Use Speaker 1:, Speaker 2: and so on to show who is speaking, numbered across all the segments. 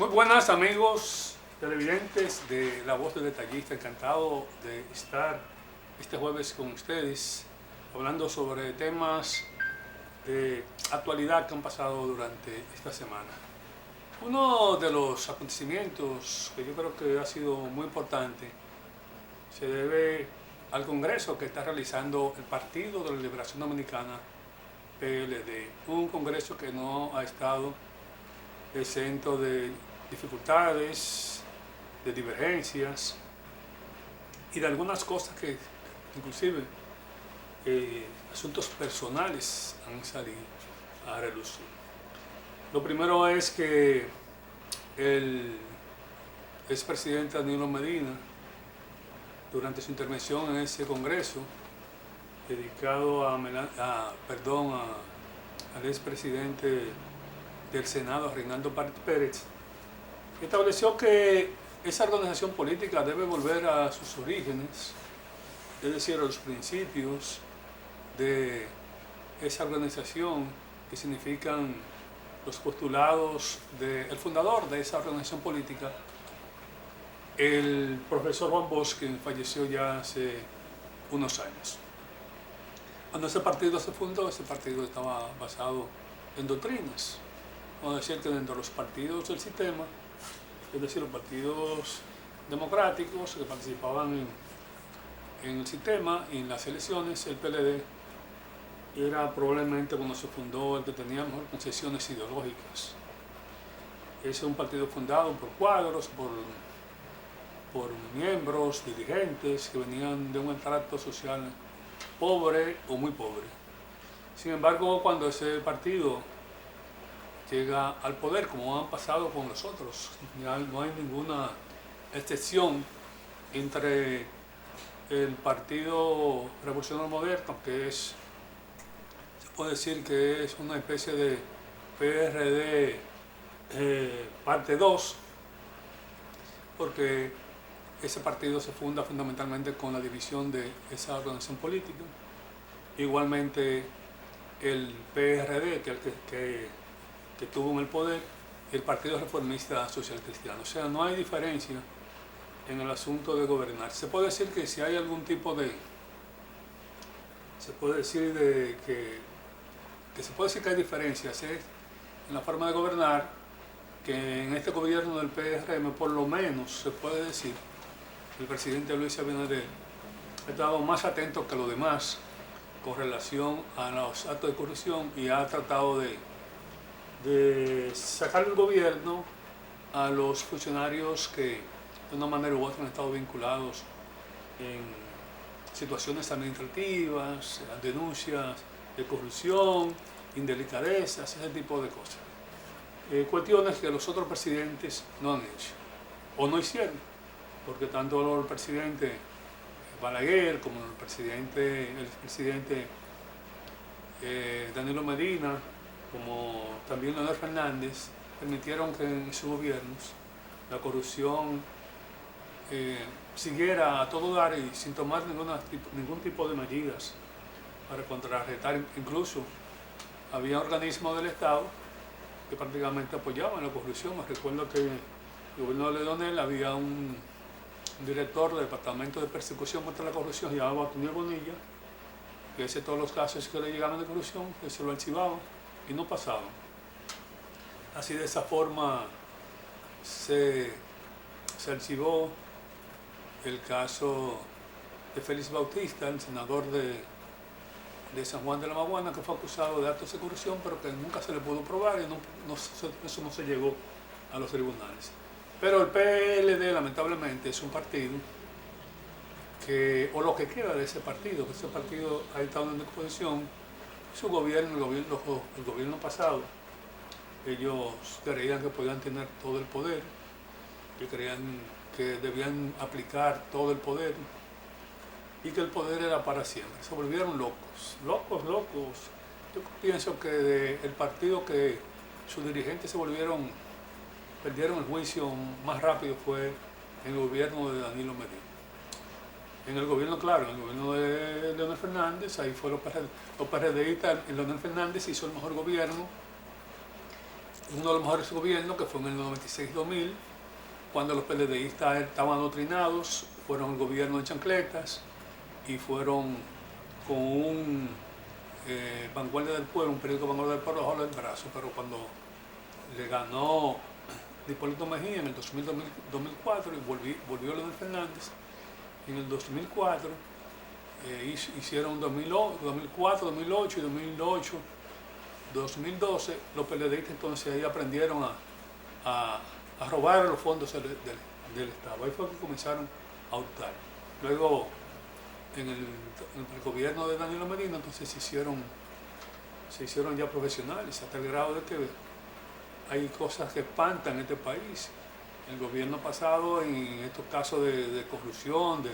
Speaker 1: Muy buenas amigos televidentes de La Voz del Detallista, encantado de estar este jueves con ustedes hablando sobre temas de actualidad que han pasado durante esta semana. Uno de los acontecimientos que yo creo que ha sido muy importante se debe al congreso que está realizando el Partido de la Liberación Dominicana, PLD, un congreso que no ha estado exento de dificultades, de divergencias y de algunas cosas que inclusive asuntos personales han salido a relucir. Lo primero es que el expresidente Danilo Medina, durante su intervención en ese congreso dedicado al expresidente del Senado, Reinaldo Pérez, estableció que esa organización política debe volver a sus orígenes, es decir, a los principios de esa organización, que significan los postulados del fundador de esa organización política, el profesor Juan Bosch, quien falleció ya hace unos años. Cuando ese partido se fundó, ese partido estaba basado en doctrinas. Vamos a decir que dentro de los partidos del sistema, es decir, los partidos democráticos que participaban en el sistema y en las elecciones, el PLD era probablemente cuando se fundó el que tenía mejor concesiones ideológicas. Es un partido fundado por cuadros, por miembros, dirigentes que venían de un estrato social pobre o muy pobre. Sin embargo, cuando ese partido llega al poder, como han pasado con los otros, ya no hay ninguna excepción entre el Partido Revolucionario Moderno, que es, se puede decir que es una especie de PRD parte 2, porque ese partido se funda fundamentalmente con la división de esa organización política. Igualmente el PRD, que es el que tuvo en el poder, el Partido Reformista Social Cristiano. O sea, no hay diferencia en el asunto de gobernar. Se puede decir que si hay algún tipo de... Se puede decir que se puede decir que hay diferencias en la forma de gobernar, que en este gobierno del PRM por lo menos se puede decir el presidente Luis Abinader ha estado más atento que los demás con relación a los actos de corrupción y ha tratado de sacar del gobierno a los funcionarios que de una manera u otra han estado vinculados en situaciones administrativas, denuncias de corrupción, indelicadezas, ese tipo de cosas. Cuestiones que los otros presidentes no han hecho o no hicieron, porque tanto el presidente Balaguer como el presidente Danilo Medina, como también Leonel Fernández, permitieron que en sus gobiernos la corrupción siguiera a todo dar y sin tomar ningún tipo de medidas para contrarrestar. Incluso había organismos del Estado que prácticamente apoyaban la corrupción. Me recuerdo que en el gobierno de Leonel había un director del Departamento de Persecución contra la Corrupción llamado Antonio Bonilla, que ese todos los casos que le llegaban de corrupción, que se lo archivaban y no pasaban. Así de esa forma se archivó el caso de Félix Bautista, el senador de San Juan de la Maguana, que fue acusado de actos de corrupción, pero que nunca se le pudo probar y eso no se llegó a los tribunales. Pero el PLD, lamentablemente, es un partido que, o lo que queda de ese partido, que ese partido ha estado en exposición, su gobierno, el gobierno pasado, ellos creían que podían tener todo el poder, que creían que debían aplicar todo el poder y que el poder era para siempre. Se volvieron locos. Yo pienso que el partido que sus dirigentes perdieron el juicio más rápido fue en el gobierno de Danilo Medina. En el gobierno, claro, en el gobierno de Leonel Fernández, ahí fue los PRDistas, Leonel Fernández hizo el mejor gobierno uno de los mejores gobiernos, que fue en el 96-2000, cuando los PLDistas estaban adoctrinados, fueron el gobierno de chancletas y fueron con un Vanguardia del Pueblo, un periódico Vanguardia del Pueblo bajo el brazo, pero cuando le ganó Hipólito Mejía en el 2004 y volvió Leonel Fernández, en el 2004 hicieron 2004, 2008 y 2012, los PLDistas entonces ahí aprendieron a robar los fondos del Estado. Ahí fue que comenzaron a hurtar. Luego, en el gobierno de Danilo Medina, entonces se hicieron ya profesionales, hasta el grado de que hay cosas que espantan en este país. El gobierno pasado, en estos casos de corrupción, de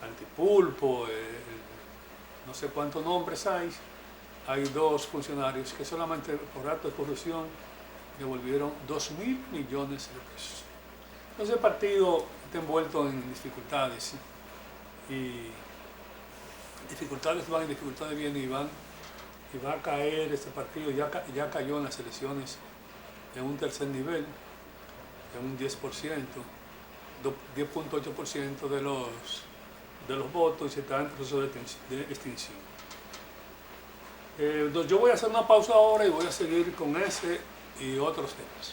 Speaker 1: antipulpo, no sé cuántos nombres hay 2 funcionarios que solamente por acto de corrupción devolvieron 2.000 millones de pesos. Entonces el partido está envuelto en dificultades, ¿sí? Y dificultades van y dificultades vienen y van, y va a caer este partido, ya cayó en las elecciones en un tercer nivel, en un 10%, 10.8% de los votos, y se está en proceso de extinción. Yo voy a hacer una pausa ahora y voy a seguir con ese y otros temas.